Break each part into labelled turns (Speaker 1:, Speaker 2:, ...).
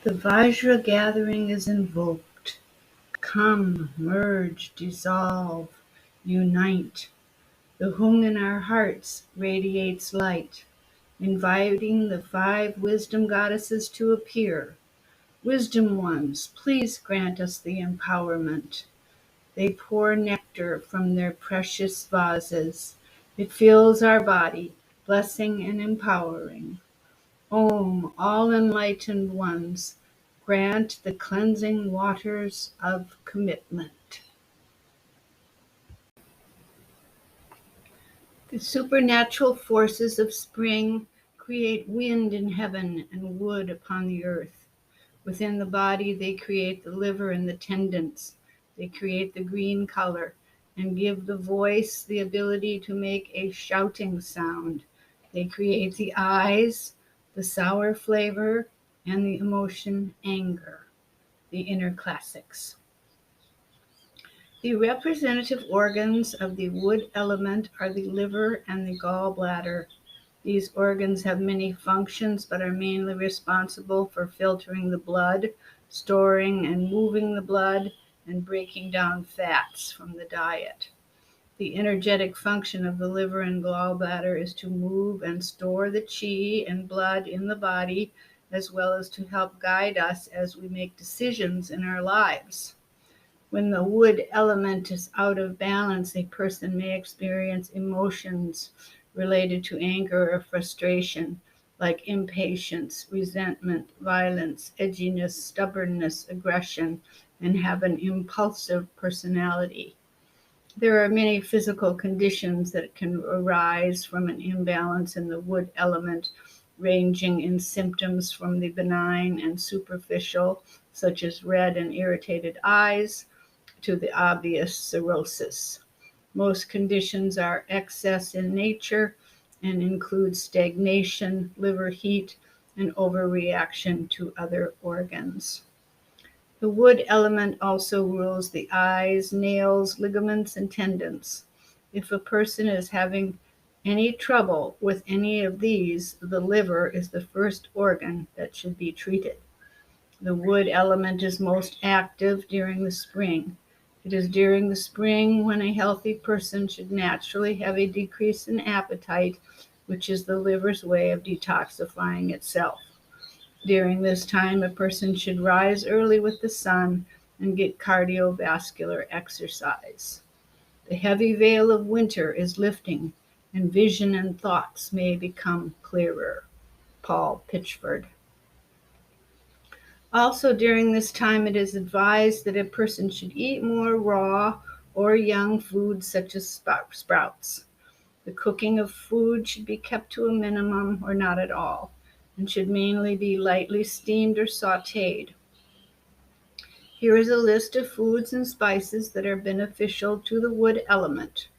Speaker 1: The Vajra gathering is invoked. Come, merge, dissolve, unite. The Hung in our hearts radiates light, inviting the 5 wisdom goddesses to appear. Wisdom ones, please grant us the empowerment. They pour nectar from their precious vases. It fills our body, blessing and empowering. Om, all enlightened ones, grant the cleansing waters of commitment. The supernatural forces of spring create wind in heaven and wood upon the earth. Within the body, they create the liver and the tendons. They create the green color and give the voice the ability to make a shouting sound. They create the eyes, the sour flavor, and the emotion anger, the inner classics. The representative organs of the wood element are the liver and the gallbladder. These organs have many functions but are mainly responsible for filtering the blood, storing and moving the blood, and breaking down fats from the diet. The energetic function of the liver and gallbladder is to move and store the chi and blood in the body, as well as to help guide us as we make decisions in our lives. When the wood element is out of balance, a person may experience emotions related to anger or frustration, like impatience, resentment, violence, edginess, stubbornness, aggression, and have an impulsive personality. There are many physical conditions that can arise from an imbalance in the wood element, ranging in symptoms from the benign and superficial, such as red and irritated eyes, to the obvious cirrhosis. Most conditions are excess in nature and include stagnation, liver heat, and overreaction to other organs. The wood element also rules the eyes, nails, ligaments, and tendons. If a person is having any trouble with any of these, the liver is the first organ that should be treated. The wood element is most active during the spring. It is during the spring when a healthy person should naturally have a decrease in appetite, which is the liver's way of detoxifying itself. During this time, a person should rise early with the sun and get cardiovascular exercise. The heavy veil of winter is lifting, and vision and thoughts may become clearer. Paul Pitchford. Also, during this time, it is advised that a person should eat more raw or young foods such as sprouts. The cooking of food should be kept to a minimum or not at all, and should mainly be lightly steamed or sautéed. Here is a list of foods and spices that are beneficial to the wood element.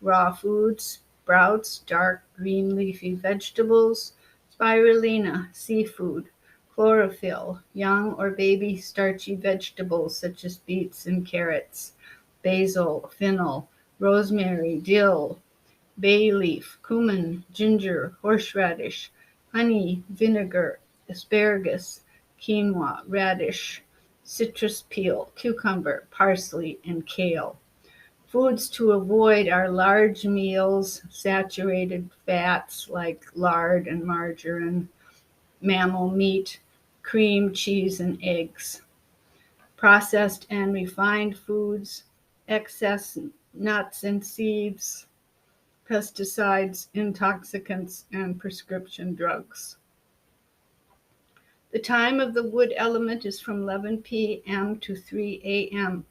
Speaker 1: Raw foods, sprouts, dark green leafy vegetables, spirulina, seafood, chlorophyll, young or baby starchy vegetables such as beets and carrots, basil, fennel, rosemary, dill, bay leaf, cumin, ginger, horseradish, honey, vinegar, asparagus, quinoa, radish, citrus peel, cucumber, parsley, and kale. Foods to avoid are large meals, saturated fats like lard and margarine, mammal meat, cream, cheese, and eggs. Processed and refined foods, excess nuts and seeds, pesticides, intoxicants, and prescription drugs. The time of the wood element is from 11 p.m. to 3 a.m.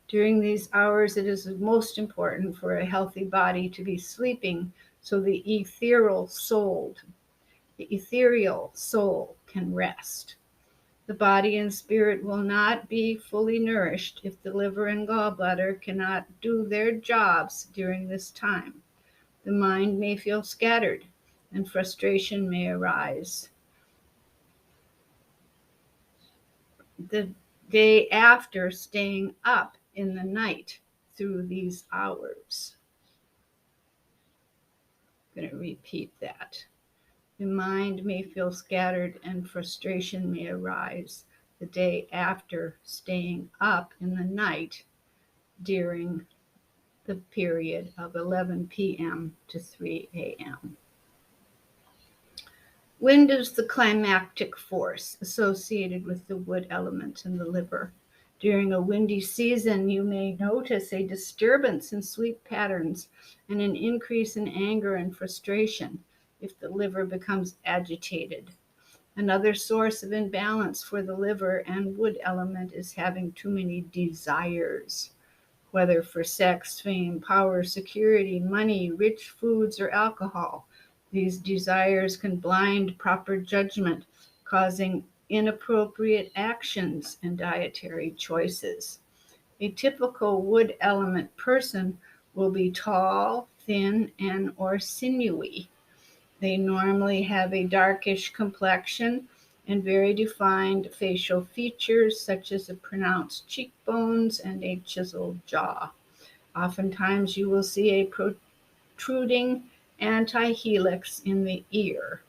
Speaker 1: During these hours, it is most important for a healthy body to be sleeping so the ethereal soul can rest. The body and spirit will not be fully nourished if the liver and gallbladder cannot do their jobs during this time. The mind may feel scattered and frustration may arise. The day after, staying up in the night through these hours. I'm going to repeat that. The mind may feel scattered and frustration may arise. the day after staying up in the night during the period of 11 p.m. to 3 a.m. Wind is the climactic force associated with the wood element in the liver. During a windy season, you may notice a disturbance in sleep patterns and an increase in anger and frustration if the liver becomes agitated. Another source of imbalance for the liver and wood element is having too many desires, whether for sex, fame, power, security, money, rich foods, or alcohol. These desires can blind proper judgment, causing inappropriate actions and dietary choices. A typical wood element person will be tall, thin, and or sinewy. They normally have a darkish complexion and very defined facial features such as a pronounced cheekbones and a chiseled jaw. Oftentimes you will see a protruding antihelix in the ear.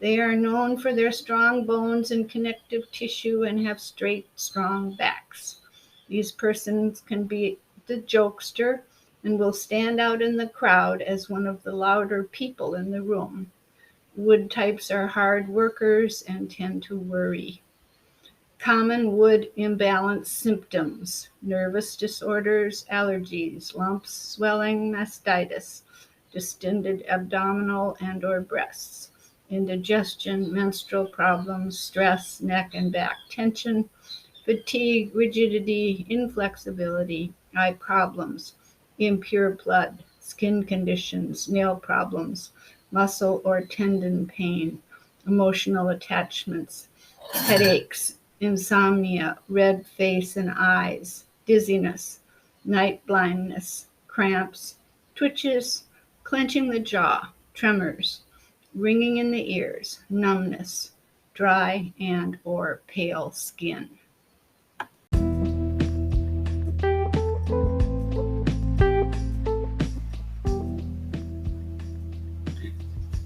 Speaker 1: They are known for their strong bones and connective tissue and have straight, strong backs. These persons can be the jokester and will stand out in the crowd as one of the louder people in the room. Wood types are hard workers and tend to worry. Common wood imbalance symptoms: nervous disorders, allergies, lumps, swelling, mastitis, distended abdominal and or breasts, indigestion, menstrual problems, stress, neck and back tension, fatigue, rigidity, inflexibility, eye problems, impure blood, skin conditions, nail problems, muscle or tendon pain, emotional attachments, headaches, insomnia, red face and eyes, dizziness, night blindness, cramps, twitches, clenching the jaw, tremors, ringing in the ears, numbness, dry and or pale skin.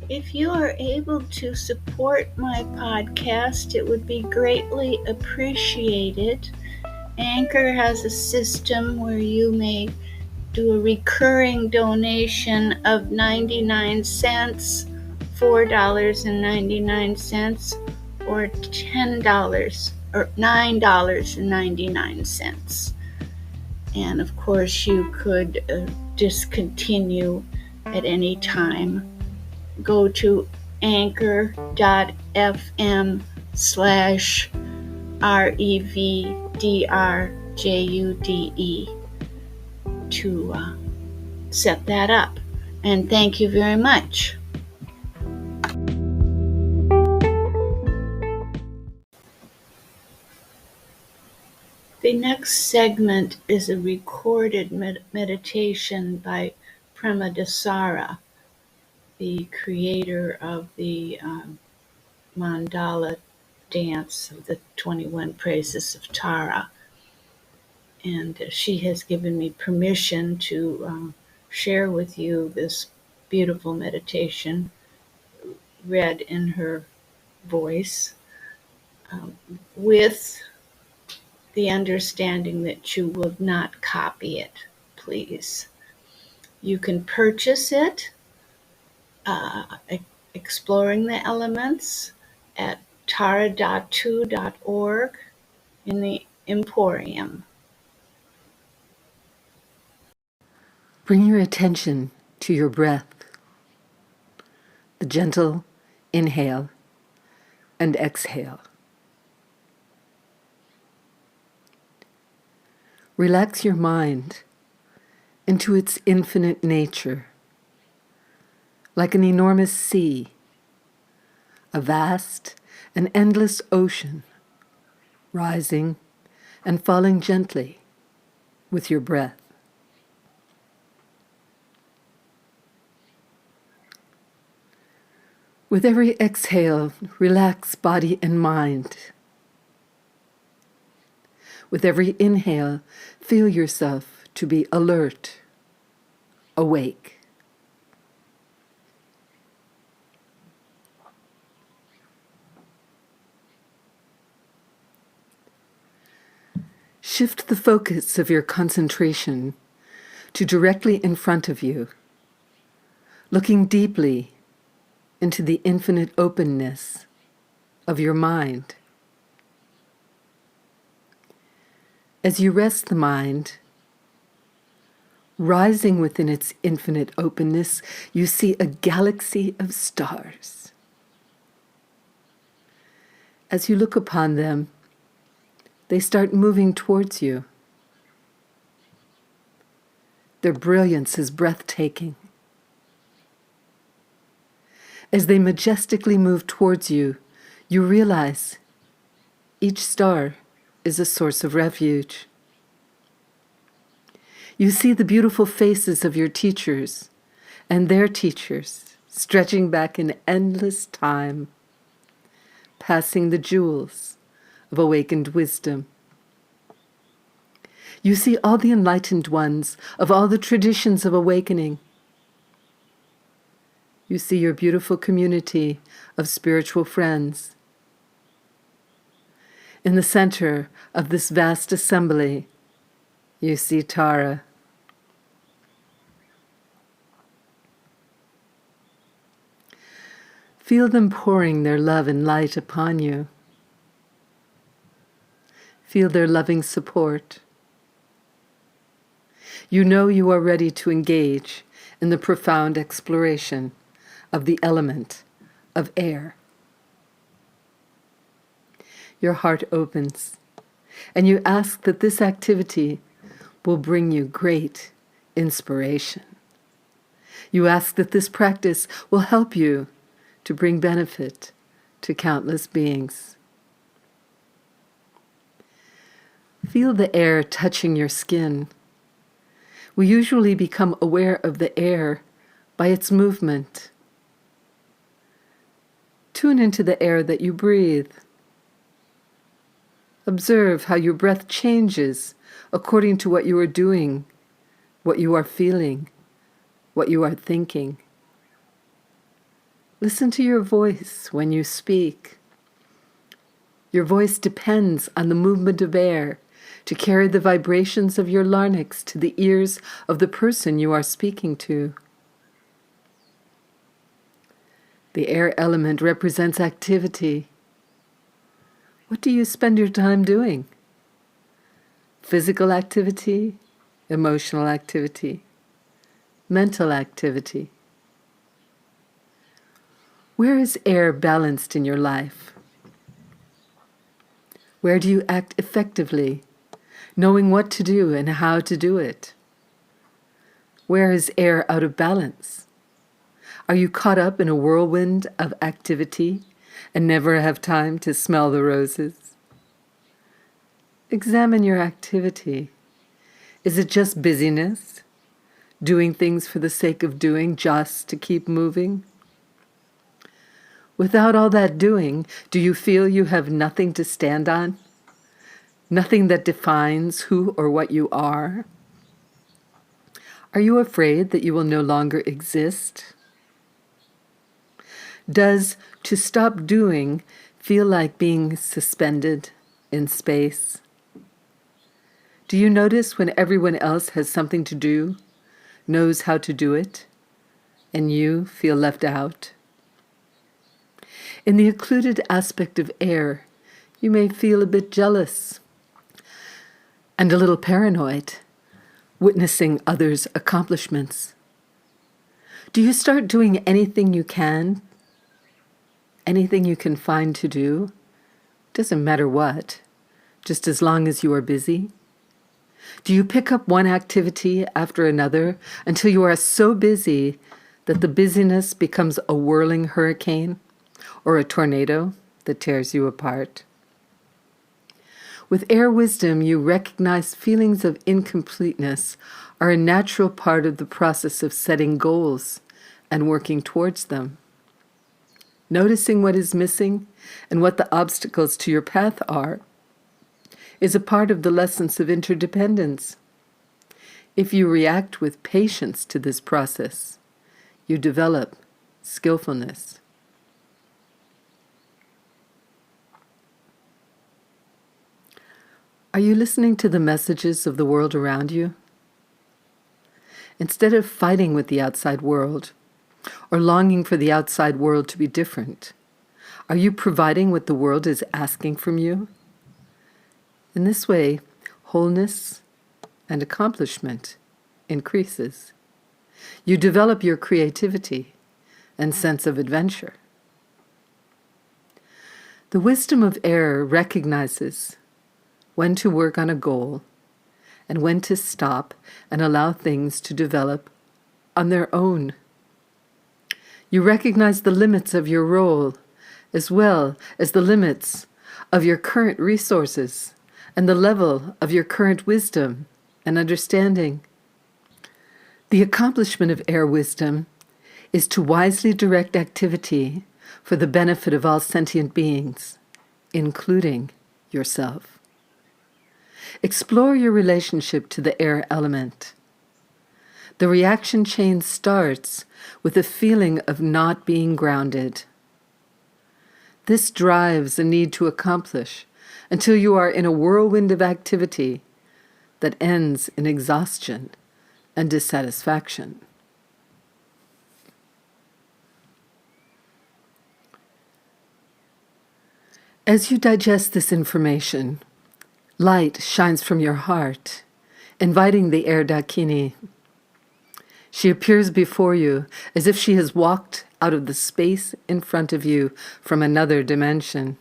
Speaker 1: If you are able to support my podcast, it would be greatly appreciated. Anchor has a system where you may do a recurring donation of 99 cents, $4.99, or $10 or $9.99. And of course, you could discontinue at any time. Go to anchor.fm/REVDRJUDE to set that up. And thank you very much. The next segment is a recorded meditation by Prema Dasara, the creator of the mandala dance of the 21 praises of Tara. And she has given me permission to share with you this beautiful meditation read in her voice, with the understanding that you will not copy it, please. You can purchase it, Exploring the Elements, at tara.2.org in the Emporium.
Speaker 2: Bring your attention to your breath, the gentle inhale and exhale. Relax your mind into its infinite nature, like an enormous sea, a vast and endless ocean, rising and falling gently with your breath. With every exhale, relax body and mind. With every inhale, feel yourself to be alert, awake. Shift the focus of your concentration to directly in front of you, looking deeply into the infinite openness of your mind. As you rest the mind, rising within its infinite openness, you see a galaxy of stars. As you look upon them, they start moving towards you. Their brilliance is breathtaking. As they majestically move towards you, you realize each star is a source of refuge. You see the beautiful faces of your teachers and their teachers stretching back in endless time, passing the jewels of awakened wisdom. You see all the enlightened ones of all the traditions of awakening. You see your beautiful community of spiritual friends. In the center of this vast assembly, you see Tara. Feel them pouring their love and light upon you. Feel their loving support. You know you are ready to engage in the profound exploration of the element of air. Your heart opens, and you ask that this activity will bring you great inspiration. You ask that this practice will help you to bring benefit to countless beings. Feel the air touching your skin. We usually become aware of the air by its movement. Tune into the air that you breathe. Observe how your breath changes according to what you are doing, what you are feeling, what you are thinking. Listen to your voice when you speak. Your voice depends on the movement of air to carry the vibrations of your larynx to the ears of the person you are speaking to. The air element represents activity. What do you spend your time doing? Physical activity, emotional activity, mental activity. Where is air balanced in your life? Where do you act effectively, knowing what to do and how to do it? Where is air out of balance? Are you caught up in a whirlwind of activity and never have time to smell the roses? Examine your activity. Is it just busyness? Doing things for the sake of doing, just to keep moving? Without all that doing, do you feel you have nothing to stand on? Nothing that defines who or what you are? Are you afraid that you will no longer exist? Does to stop doing feel like being suspended in space? Do you notice when everyone else has something to do, knows how to do it, and you feel left out? In the occluded aspect of air, you may feel a bit jealous and a little paranoid, witnessing others' accomplishments. Do you start doing anything you can? Anything you can find to do? Doesn't matter what, just as long as you are busy. Do you pick up one activity after another until you are so busy that the busyness becomes a whirling hurricane or a tornado that tears you apart? With air wisdom, you recognize feelings of incompleteness are a natural part of the process of setting goals and working towards them. Noticing what is missing and what the obstacles to your path are is a part of the lessons of interdependence. If you react with patience to this process, you develop skillfulness. Are you listening to the messages of the world around you? Instead of fighting with the outside world or longing for the outside world to be different, are you providing what the world is asking from you? In this way, wholeness and accomplishment increases. You develop your creativity and sense of adventure. The wisdom of air recognizes when to work on a goal and when to stop and allow things to develop on their own. You recognize the limits of your role as well as the limits of your current resources and the level of your current wisdom and understanding. The accomplishment of air wisdom is to wisely direct activity for the benefit of all sentient beings, including yourself. Explore your relationship to the air element. The reaction chain starts with a feeling of not being grounded. This drives a need to accomplish until you are in a whirlwind of activity that ends in exhaustion and dissatisfaction. As you digest this information, light shines from your heart, inviting the air Dakini. She appears before you as if she has walked out of the space in front of you from another dimension.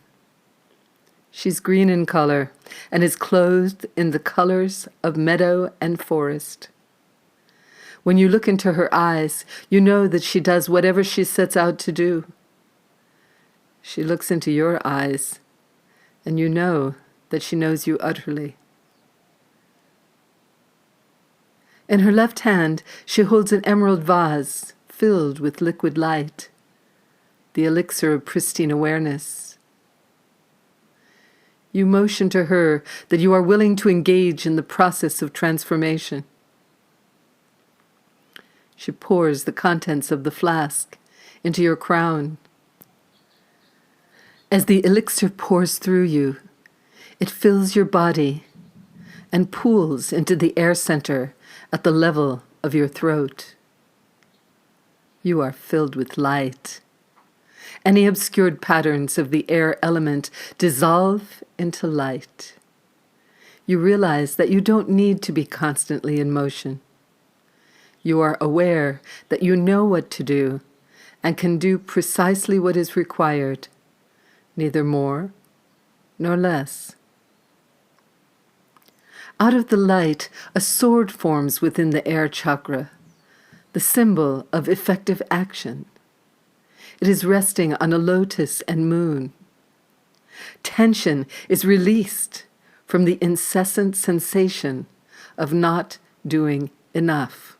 Speaker 2: She's green in color and is clothed in the colors of meadow and forest. When you look into her eyes, you know that she does whatever she sets out to do. She looks into your eyes, and you know that she knows you utterly. In her left hand, she holds an emerald vase filled with liquid light, the elixir of pristine awareness. You motion to her that you are willing to engage in the process of transformation. She pours the contents of the flask into your crown. As the elixir pours through you, it fills your body and pools into the air center at the level of your throat. You are filled with light. Any obscured patterns of the air element dissolve into light. You realize that you don't need to be constantly in motion. You are aware that you know what to do and can do precisely what is required, neither more nor less. Out of the light, a sword forms within the air chakra, the symbol of effective action. It is resting on a lotus and moon. Tension is released from the incessant sensation of not doing enough.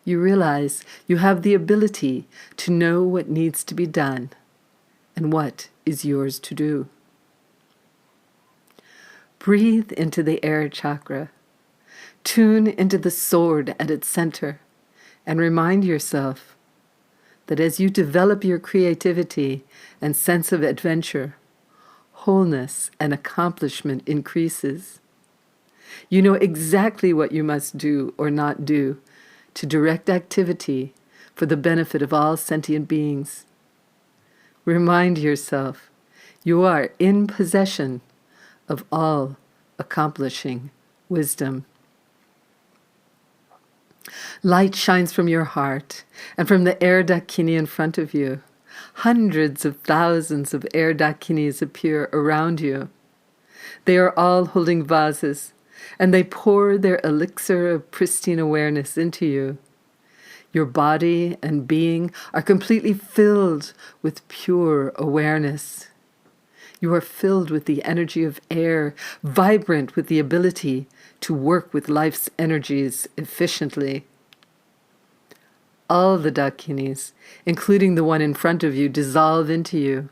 Speaker 2: You realize you have the ability to know what needs to be done and what is yours to do. Breathe into the air chakra. Tune into the sword at its center and remind yourself that as you develop your creativity and sense of adventure, wholeness and accomplishment increases. You know exactly what you must do or not do to direct activity for the benefit of all sentient beings. Remind yourself you are in possession of all accomplishing wisdom. Light shines from your heart and from the air Dakini in front of you. Hundreds of thousands of air Dakinis appear around you. They are all holding vases, and they pour their elixir of pristine awareness into you. Your body and being are completely filled with pure awareness. You are filled with the energy of air, vibrant with the ability to work with life's energies efficiently. All the Dakinis, including the one in front of you, dissolve into you.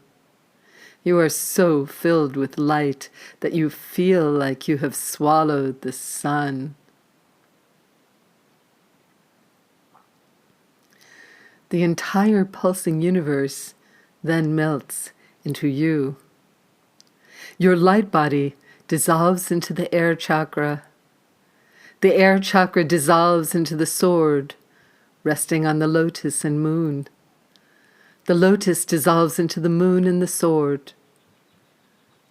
Speaker 2: You are so filled with light that you feel like you have swallowed the sun. The entire pulsing universe then melts into you. Your light body dissolves into the air chakra. The air chakra dissolves into the sword, resting on the lotus and moon. The lotus dissolves into the moon and the sword.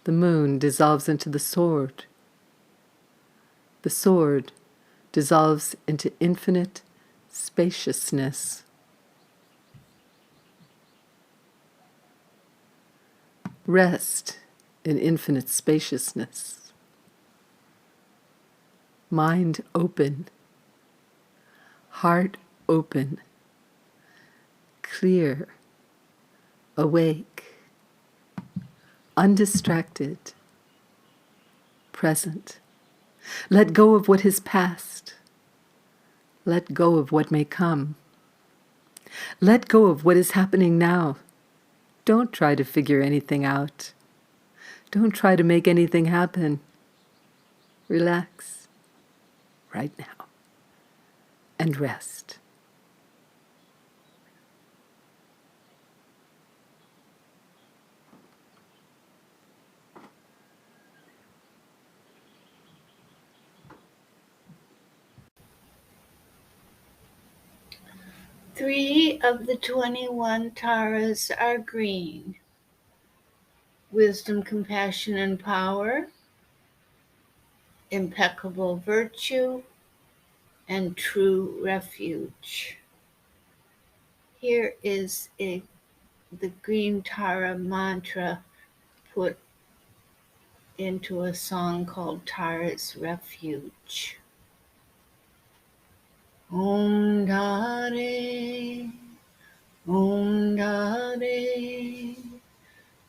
Speaker 2: The moon dissolves into the sword. The sword dissolves into infinite spaciousness. Rest in infinite spaciousness. Mind open, heart open, clear, awake, undistracted, present. Let go of what is past. Let go of what may come. Let go of what is happening now. Don't try to figure anything out. Don't try to make anything happen. Relax right now and rest.
Speaker 1: Three of the 21 taras are green: wisdom, compassion, and power, impeccable virtue, and true refuge. Here is the green Tara mantra put into a song called Tara's Refuge. Om Dare, Om Dare,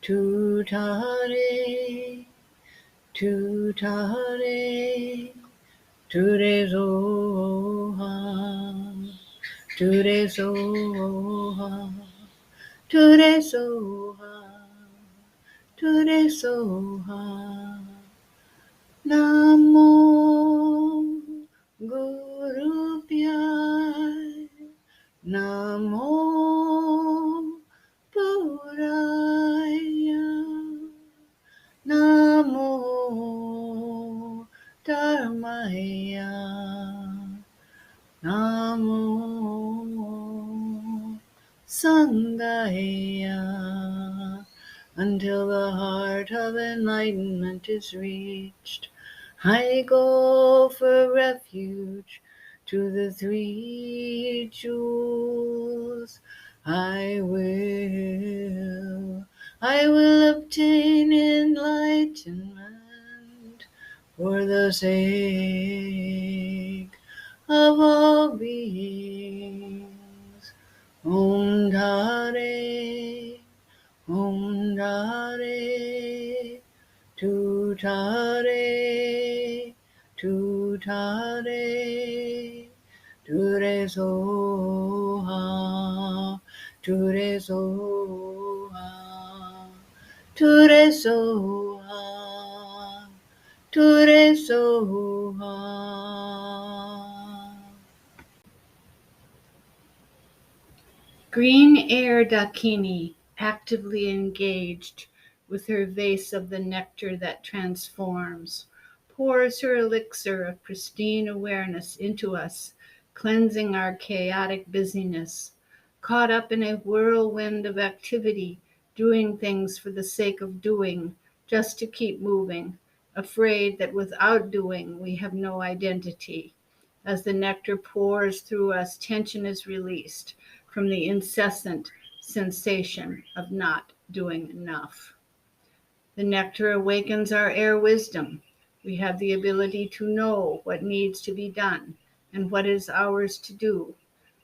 Speaker 1: Tu Tare, Tu Tare, Ture Zoha, Ture Zoha, Ture Zoha, Ture Zoha. Namo Guru Pyar, Namo Puraya, Namo Dharmaya, Namo Sangaya. Until the heart of enlightenment is reached, I go for refuge to the three jewels. I will obtain enlightenment for the sake of all beings. Om Dare, Om Dare, Tu Tare, Tu Tare, Ture Soha, Ture Soha, Ture Soha, Ture Soha. Green Air Dakini, actively engaged with her vase of the nectar that transforms, pours her elixir of pristine awareness into us, cleansing our chaotic busyness, caught up in a whirlwind of activity, doing things for the sake of doing, just to keep moving, afraid that without doing we have no identity. As the nectar pours through us, tension is released from the incessant sensation of not doing enough. The nectar awakens our air wisdom. We have the ability to know what needs to be done and what is ours to do.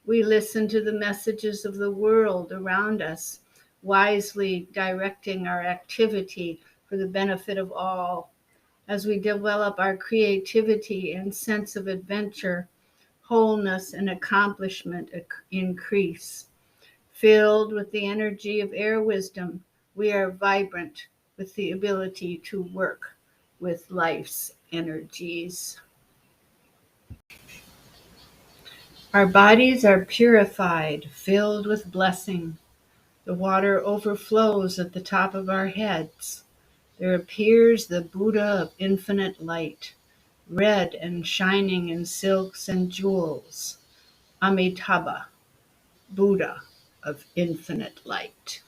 Speaker 1: We listen to the messages of the world around us, wisely directing our activity for the benefit of all. As we develop our creativity and sense of adventure, wholeness and accomplishment increase. Filled with the energy of air wisdom, we are vibrant with the ability to work with life's energies. Our bodies are purified, filled with blessing. The water overflows at the top of our heads. there appears the Buddha of infinite light, red and shining in silks and jewels, Amitabha, Buddha of infinite light.